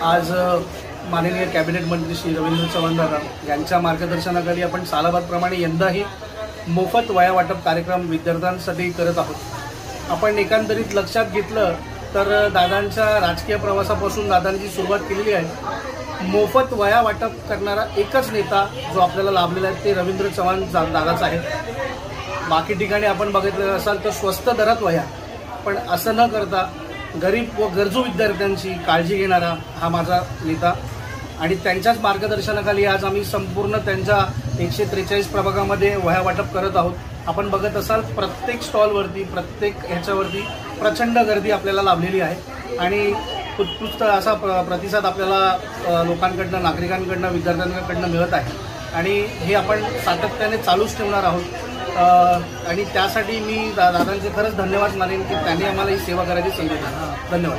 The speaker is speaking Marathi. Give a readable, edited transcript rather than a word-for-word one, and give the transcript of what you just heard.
आज माननीय कॅबिनेट मंत्री श्री रवींद्र चव्हाण दादा यांच्या मार्गदर्शनाखाली आपण सालाबादप्रमाणे यंदाही मोफत वह्या वाटप कार्यक्रम विद्यार्थ्यांसाठी करत आहोत। आपण एकंदरीत लक्षात घेतलं तर दादांच्या राजकीय प्रवासापासून दादांची सुरुवात केलेली आहे। मोफत वह्या वाटप करणारा एकच नेता जो आपल्याला लाभलेला आहे ते रवींद्र चव्हाण दादाच आहे। बाकी ठिकाणी आपण बघितलं असाल तर स्वस्त दरात वह्या, पण असं न करता गरीब व गरजू विद्यार्थ्यांची काळजी घेणारा हा माझा नेता आणि त्यांच्याच मार्गदर्शनाखाली आज आम्ही संपूर्ण त्यांच्या 143 प्रभागामध्ये वह्या वाटप करत आहोत। आपण बघत असाल प्रत्येक स्टॉलवरती प्रत्येक ह्याच्यावरती प्रचंड गर्दी आपल्याला लाभलेली आहे आणि उत्कृष्ट असा प्रतिसाद आपल्याला लोकांकडनं, नागरिकांकडनं, विद्यार्थ्यांकडनं मिळत आहे आणि हे आपण सातत्याने चालूच ठेवणार आहोत। आणि त्यासाठी मी दादांचे खरंच धन्यवाद मानेन की त्यांनी आम्हाला ही सेवा करायची संधी दिली। धन्यवाद।